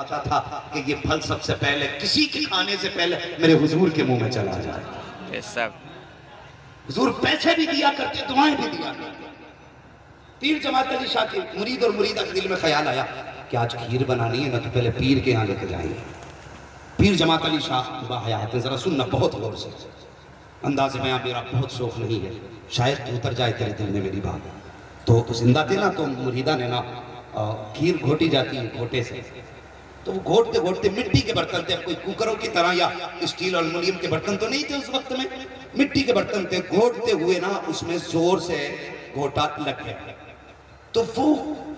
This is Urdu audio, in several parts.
چاہتا تھا کہ یہ پھل سب سے پہلے کسی کے کھانے سے پہلے میرے حضور کے منہ میں چلا جائے۔ حضور پیسے بھی دیا کرتے، دعائیں بھی دیا کرتے۔ پیر جماعت علی شاہ کے مرید اور مریدہ کے دل میں خیال آیا کہ آج کھیر بنانی ہے نا تو پہلے پیر کے یہاں لے کے جائیں گے۔ پیر جماعت علی شاہ باحیات ہیں، ذرا سننا بہت غور سے، انداز میں میرا بہت شوق نہیں ہے، شاید کہ اتر جائے تیرے دل میں میری بات۔ تو زندہ تھے نا تو مریدہ نے نا کھیر گھوٹی جاتی ہے گھوٹے سے، تو وہ گھوٹتے گھوٹتے مٹی کے برتن تھے، کوئی کوکروں کی طرح یا اسٹیل اور المونیم کے برتن تو نہیں تھے اس وقت میں، مٹی کے برتن تھے، گھوٹتے ہوئے نا اس میں زور سے گھوٹا لگ گیا، تو وہ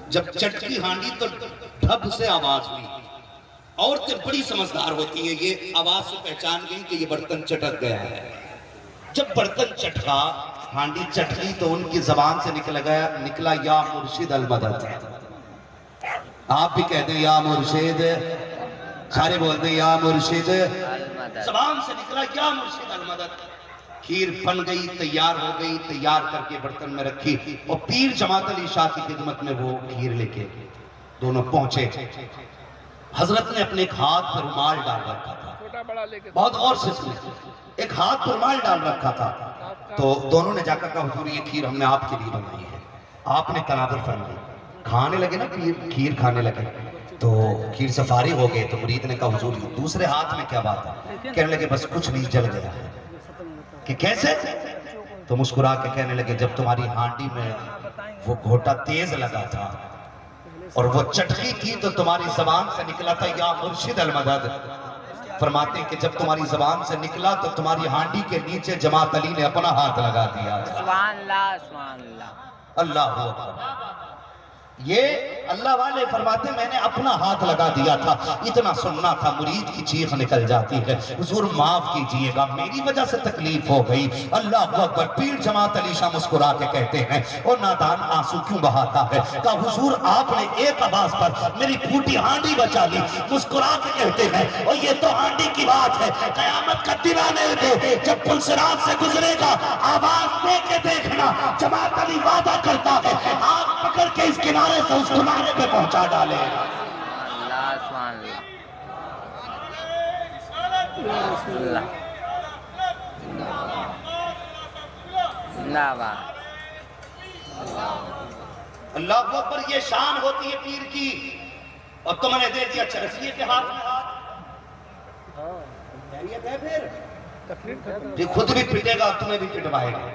جب چٹکی ہانڈی تو ڈھب سے آواز ہوئی۔ عورتیں بڑی سمجھدار ہوتی ہیں، یہ آواز سے پہچان گئی کہ یہ برتن چٹک گیا ہے۔ جب برتن چٹکا، ہانڈی چٹکی تو ان کی زبان سے نکلا یا مرشد المدد۔ آپ بھی کہتے ہیں یا مرشد، سارے بولتے ہیں یا مرشد، زبان سے نکلا یا مرشد المدد۔ کھیر بن گئی، تیار ہو گئی، تیار کر کے برتن میں رکھی اور پیر جماعت علی شاہ کی خدمت میں وہ کھیر لے کے دونوں پہنچے۔ حضرت نے اپنے ایک ہاتھ پر رومال ڈال رکھا تھا، بہت غور سے سنیں، ایک ہاتھ پر رومال ڈال رکھا تھا، تو دونوں نے جا کر کہا حضور یہ کھیر ہم نے آپ کے لیے بنائی ہے۔ آپ نے تناظر فرمائی، کھانے لگے نا کھیر کھانے لگے، تو کھیر سے فارغ ہو گئے تو مرید نے کہا حضور دوسرے ہاتھ میں کیا بات ہے؟ کہنے لگے بس کچھ نہیں، جل گیا ہے۔ کہ کیسے؟ تو مسکرا کے کہنے لگے جب تمہاری ہانڈی میں وہ گھوٹا تیز لگا تھا اور وہ چٹکی تھی تو تمہاری زبان سے نکلا تھا یا مرشد المدد۔ فرماتے ہیں کہ جب تمہاری زبان سے نکلا تو تمہاری ہانڈی کے نیچے جماعت علی نے اپنا ہاتھ لگا دیا۔ سبحان اللہ، سبحان اللہ، اللہ اکبر۔ یہ اللہ والے فرماتے ہیں میں نے اپنا ہاتھ لگا دیا تھا، اتنا سننا تھا مرید کی چیخ نکل جاتی ہے حضور معاف کیجئے گا میری وجہ سے تکلیف ہو گئی۔ اللہ اکبر۔ پیر جماعت علی شاہ مسکرا کے کہتے ہیں اور نادان آنسو کیوں بہاتا ہے؟ کہا حضور آپ نے ایک آواز پر میری پھوٹی ہانڈی بچا لی۔ مسکرا کے کہتے ہیں اور یہ تو ہانڈی کی بات ہے، قیامت کا دن آنے دے جب پلسرات سے گزرے گا آواز دے کے دیکھنا، جماعت علی وعدہ کرتا ہے آگ پکڑ کے اس کنارے سے اس کنارے پہ پہنچا ڈالے گا۔ سبحان اللہ، زندہ باد۔ اللہ اکبر۔ یہ شان ہوتی ہے پیر کی، اور تم نے دے دیا چرسیے کے ہاتھ میں ہاتھ۔ خیریت ہے پھر یہ خود بھی پٹے گا تمہیں بھی پٹوائے گا،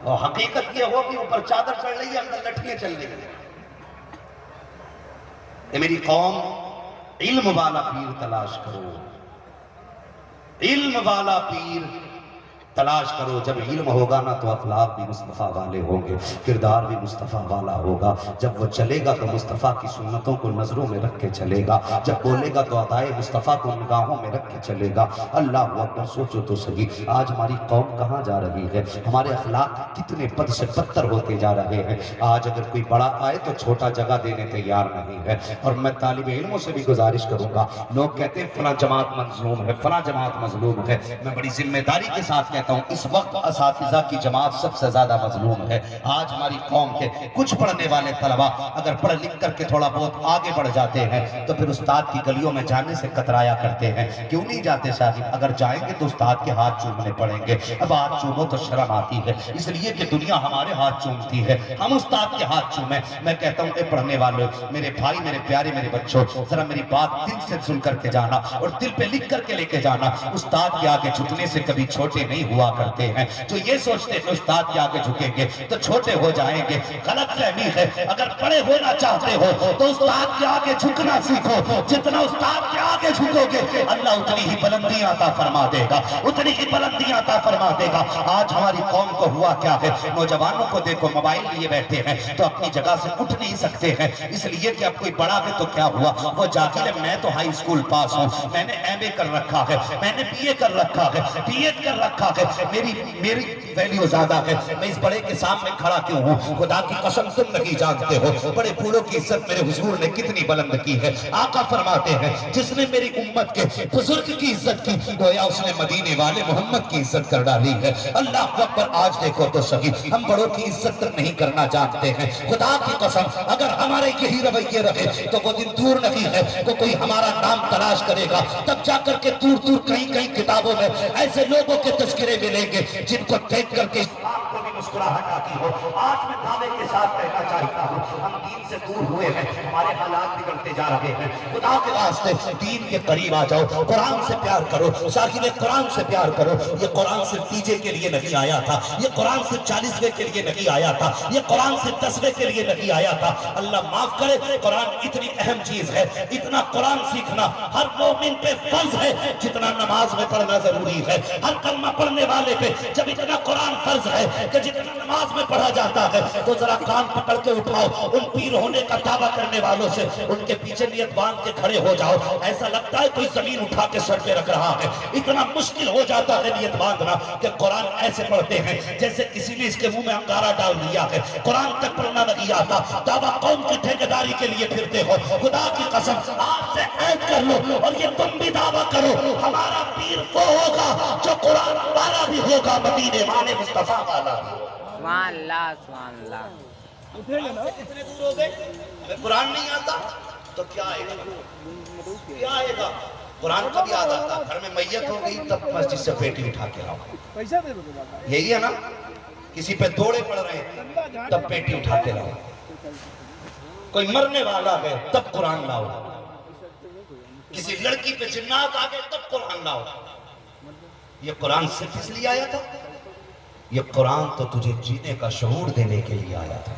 اور حقیقت یہ ہوگی اوپر چادر چڑھ رہی ہے اندر لٹھیاں چل رہی ہیں۔ اے میری قوم، علم والا پیر تلاش کرو، علم والا پیر تلاش کرو۔ جب علم ہوگا نا تو اخلاق بھی مصطفیٰ والے ہوں گے، کردار بھی مصطفیٰ والا ہوگا۔ جب وہ چلے گا تو مصطفیٰ کی سنتوں کو نظروں میں رکھ کے چلے گا، جب بولے گا تو ادائے مصطفیٰ کو نگاہوں میں رکھ کے چلے گا۔ اللہ اکبر۔ سوچو تو صحیح آج ہماری قوم کہاں جا رہی ہے، ہمارے اخلاق کتنے بد سے بدتر ہوتے جا رہے ہیں۔ آج اگر کوئی بڑا آئے تو چھوٹا جگہ دینے تیار نہیں ہے۔ اور میں طالب علموں سے بھی گزارش کروں گا، لوگ کہتے ہیں فلاں جماعت مظلوم ہے، فلاں جماعت مظلوم ہے، میں بڑی ذمہ داری کے ساتھ کہتا ہوں اس وقت اساتذہ کی جماعت سب سے زیادہ مظلوم ہے۔ آج ہماری قوم کے کچھ پڑھنے والے طلبہ اگر پڑھ لکھ کر کے تھوڑا بہت آگے بڑھ جاتے ہیں تو پھر استاد کی گلیوں میں جانے سے کترایا کرتے ہیں، کیوں نہیں جاتے صاحب؟ اگر جائیں گے تو استاد کے ہاتھ چومنے پڑیں گے۔ اب ہاتھ چومو تو شرم آتی ہے، اس لیے کہ دنیا ہمارے ہاتھ چومتی ہے، ہم استاد کے ہاتھ چومیں۔ میں کہتا ہوں اے پڑھنے والوں، میرے بھائی، میرے پیارے، میرے بچوں، ذرا میری بات دل سے سن کر کے جانا اور دل پہ لکھ کر کے لے کے جانا۔ استاد کے آگے جھکنے سے کبھی چھوٹے نہیں ہوا کرتے ہیں، جو یہ سوچتے ہیں کہ استاد کے آگے جھکیں گے تو چھوٹے ہو جائیں گے، غلط فہمی ہے۔ اگر بڑے ہونا چاہتے ہو تو استاد کے آگے جھکنا سیکھو، جتنا استاد کے آگے جھکو گے اللہ اتنی ہی بلندیاں عطا فرما دے گا، اتنی ہی بلندیاں عطا فرما دے گا۔ آج ہماری قوم کو ہوا کیا ہے، نوجوانوں کو دیکھو موبائل لیے بیٹھے ہیں تو اپنی جگہ سے اٹھ نہیں سکتے ہیں، اس لیے کہ اب کوئی بڑا ہے تو کیا ہوا، وہ جاہل ہے۔ میں تو ہائی اسکول پاس ہوں، میں نے ایم اے کر رکھا ہے، میں نے بی اے کر رکھا ہے، بی ایڈ کر رکھا ہے میری ویلیو زیادہ ہے، میں اس بڑے کے سامنے کھڑا کیوں ہوں؟ خدا کی قسم تم نہیں جانتے ہو بڑے بوڑھوں کی عزت میرے حضور نے کتنی بلند کی ہے۔ آقا فرماتے ہیں جس نے میری امت کے بزرگ کی عزت کی گویا اس نے مدینے والے محمد کی عزت کر ڈالی ہے۔ اللہ اکبر، آج دیکھو تو صحیح ہم بڑوں کی عزت تک نہیں کرنا جانتے ہیں۔ خدا کی قسم اگر ہمارے یہی رویے رہے تو وہ دن دور نہیں ہے تو کوئی ہمارا نام تلاش کرے گا، تب جا کر کے دور دور کہیں کہیں کتابوں میں ایسے لوگوں کے تذکرے ملیں گے جن کو دیکھ کر کے آپ کو بھی مسکراہٹ آتی ہو۔ آج میں دعوے کے ساتھ کہنا چاہتا ہوں ہم دین سے دور ہوئے ہیں، ہمارے حالات بگڑتے جا رہے ہیں۔ خدا کے واسطے دین کے قریب آ جاؤ، قرآن سے پیار کرو، صاحب قرآن سے پیار کرو۔ یہ قرآن صرف ڈیجے کے لیے نہیں آیا تھا، یہ قرآن صرف 40ویں کے لیے نہیں آیا تھا، یہ قرآن صرف 10ویں کے لیے نہیں آیا تھا۔ اللہ معاف کرے، قرآن اتنی اہم چیز ہے، اتنا قرآن سیکھنا ہر مومن پہ فرض ہے جتنا نماز میں پڑھنا ضروری ہے۔ ہر کلمہ پڑھنے والے پہ جب اتنا قرآن فرض ہے کہ جتنا نماز میں پڑھا جاتا ہے تو ذرا کان پکڑ کے اٹھاؤ ان پیر ہونے کا دعویٰ کرنے والوں سے، ان کے پیچھے نیت باندھ کے کھڑے ہو جاؤ، ایسا لگتا ہے کوئی زمین اٹھا کے سر پہ رکھ رہا ہے۔ اتنا مشکل ہو جاتا ہے نیت باندھنا کہ قرآن ایسے پڑھتے ہیں جیسے کسی نے اس کے منہ میں انگارہ ڈال دیا ہے، قرآن تک پڑھنا نہیں آتا، دعویٰ قوم کی ٹھیکیداری کے لیے پھرتے ہو۔ خدا کی قسم آج سے عہد کر لو اور یہ تم بھی دعویٰ کرو، ہمارا پیر وہ ہوگا جو قرآن والا بھی ہوگا، مدینے والے مصطفیٰ والا بھی ہوگا۔ سبحان اللہ سبحان اللہ۔ اتنے دور ہو گئے ہمیں قرآن نہیں آتا تو کیا آئے گا؟ کیا آئے گا؟ قرآن کبھی آتا تھا گھر میں میت ہو گئی تب مسجد سے بیٹی اٹھا کے لاؤ، یہی ہے نا؟ کسی پہ دوڑے پڑ رہے ہیں تب بیٹی اٹھا کے لاؤ، کوئی مرنے والا ہے تب قرآن لاؤ، کسی لڑکی پہ جنات آ گئے تب قرآن لاؤ۔ یہ قرآن صرف اس لیے آیا تھا؟ یہ قرآن تو تجھے جینے کا شعور دینے کے لیے آیا تھا،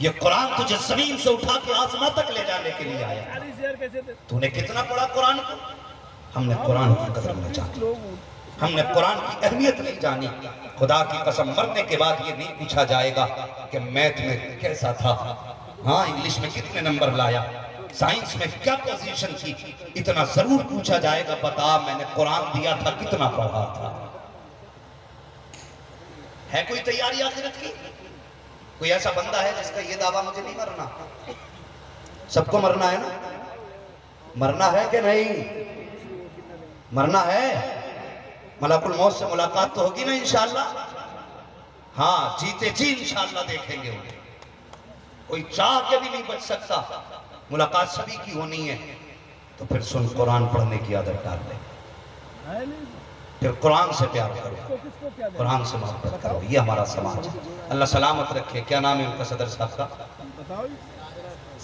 یہ قرآن تجھے زمین سے اٹھا کے آسمان تک لے جانے کے لیے آیا تھا۔ تو نے کتنا پڑھا قرآن کو؟ ہم نے قرآن کی قدر نہیں جانی، ہم نے قرآن کی اہمیت نہیں جانی۔ خدا کی قسم مرنے کے بعد یہ نہیں پوچھا جائے گا کہ میتھ میں کیسا تھا، ہاں انگلش میں کتنے نمبر لایا، سائنس میں کیا پوزیشن تھی، اتنا ضرور پوچھا جائے گا بتا میں نے قرآن دیا تھا کتنا پڑھا تھا۔ ہے کوئی تیاری آخرت کی؟ کوئی ایسا بندہ ہے جس کا یہ دعویٰ مجھے نہیں مرنا؟ سب کو مرنا ہے نا؟ مرنا ہے کہ نہیں؟ مرنا ہے، ملک الموت سے ملاقات تو ہوگی نا انشاءاللہ؟ ہاں جیتے جی انشاءاللہ دیکھیں گے انہیں، کوئی چاہ کے بھی نہیں بچ سکتا، ملاقات سبھی کی ہونی ہے۔ تو پھر سن قرآن پڑھنے کی عادت ڈال لیں، پھر قرآن سے پیار کرو، قرآن سے محبت کرو، یہ ہمارا سماج ہے۔ اللہ سلامت رکھے۔ کیا نام ہے ان کا صدر صاحب کا؟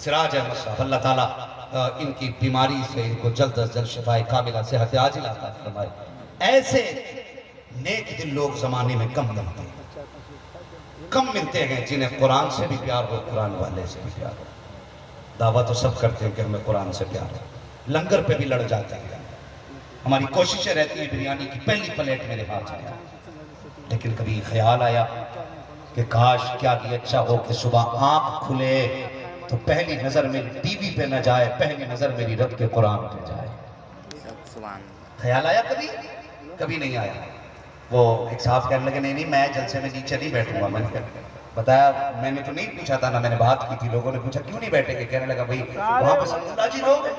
سراج احمد صاحب۔ اللہ تعالیٰ ان کی بیماری سے ان کو جلد از جلد شفائے کاملہ صحت عاجلہ عطا فرمائے۔ ایسے نیک دل لوگ زمانے میں کم ملتے ہیں جنہیں قرآن سے بھی پیار ہو، قرآن والے سے بھی پیار ہو۔ دعویٰ تو سب کرتے ہیں کہ ہمیں قرآن سے پیار ہے، لنگر پہ بھی لڑ جاتے ہیں، ہماری کوششیں رہتی ہیں بریانی کی پہلی پلیٹ میرے ہاتھ آیا، لیکن کبھی خیال آیا کہ کاش کیا بھی اچھا ہو کہ صبح آنکھ کھلے تو پہلی نظر میری ٹی وی پہ نہ جائے، پہلی نظر میری رب کے قرآن پہ جائے۔ خیال آیا کبھی؟ کبھی نہیں آیا۔ وہ ایک صاحب کہنے لگے نہیں میں جلسے میں نیچے نہیں بیٹھوں گا۔ میں نے بتایا میں نے تو نہیں پوچھا تھا، نہ میں نے بات کی تھی، لوگوں نے پوچھا کیوں نہیں بیٹھے گے؟ کہنے لگا بھائی وہاں پہ سب اللہ جی لوگ ہیں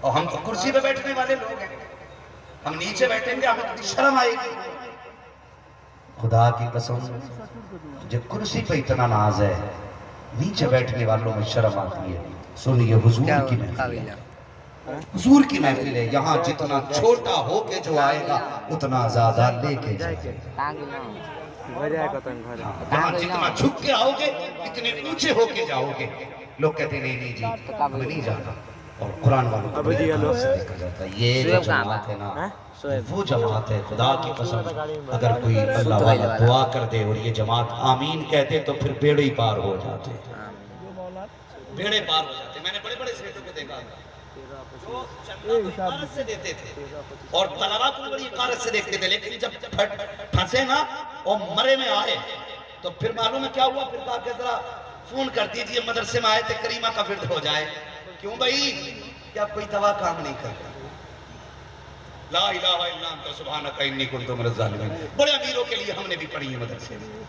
اور ہم تو کرسی پہ بیٹھنے والے لوگ ہیں، ہم نیچے بیٹھیں گے ہمیں کتنی شرم آئے گی۔ خدا کی قسم جو کرسی پہ اتنا ناز ہے، نیچے بیٹھنے والوں میں شرم آتی ہے۔ سنیے حضور کی محفل ہے، حضور کی محفل ہے، یہاں جتنا چھوٹا ہو کے جو آئے گا اتنا زیادہ لے کے جائے گا۔ یہاں جتنا جھک کے آؤ گے اتنے اونچے ہو کے جاؤ گے۔ لوگ کہتے ہیں نہیں جی ہمیں نہیں جانا، اور قرآن والوں کو سے دیکھا جاتا ہے۔ یہ جو جماعت ہے نا وہ جماعت ہے، خدا کی قسم اگر کوئی اللہ والا دعا کر دے اور یہ جماعت آمین کہتے تو پھر بیڑے ہی پار ہو جاتے، بیڑے پار ہو جاتے۔ میں نے بڑے بڑے سیٹوں کو دیکھا جو چندہ اقارت سے دیتے تھے اور طلبہ کو بڑی اقارت سے دیکھتے تھے، لیکن جب پھنسے نا اور مرے میں آئے تو پھر معلوم ہے کیا ہوا؟ پھر کہا کہ ذرا فون کر دیجئے مدرسے میں آئے تھے کریمہ کا ورد ہو جائے۔ کیوں بھائی؟ کیا کوئی دوا کام نہیں کرتا؟ لا الہ الا انت سبحانک انی کنت من الظالمین. بڑے امیروں کے لیے ہم نے بھی پڑھی ہے مدرسے میں.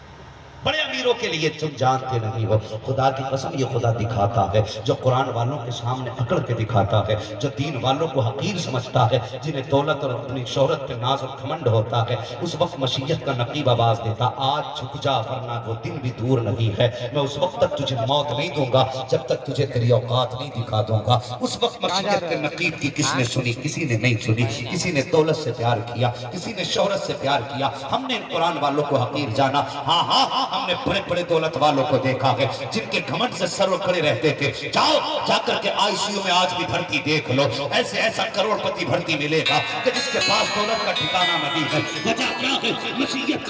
بڑے امیروں کے لیے تم جانتے نہیں ہو. خدا کی قسم یہ خدا دکھاتا ہے جو قرآن والوں کے سامنے اکڑ کے دکھاتا ہے, جو دین والوں کو حقیر سمجھتا ہے, جنہیں دولت اور اپنی شہرت پہ ناز اور گھمنڈ ہوتا ہے, اس وقت مشیت کا نقیب آواز دیتا, آج جھک جا ورنہ وہ دن بھی دور نہیں ہے. میں اس وقت تک تجھے موت نہیں دوں گا جب تک تجھے تیری اوقات نہیں دکھا دوں گا. اس وقت مشیت کے نقیب کی کس نے سنی؟ کسی نے نہیں سنی. کسی نے دولت سے پیار کیا, کسی نے شہرت سے پیار کیا. ہم نے ان قرآن والوں کو حقیر جانا. ہاں ہاں ہم نے بڑے بڑے دولت والوں کو دیکھا ہے جن کے گھمنڈ سے سر کھڑے رہتے تھے. جاؤ جا کر کے آئی سی یو میں آج بھی بھرتی دیکھ لو. ایسا کروڑ پتی بھرتی ملے گا کہ جس کے پاس دولت کا ٹھکانہ نہیں ہے. وجہ کیا ہے؟ مشیت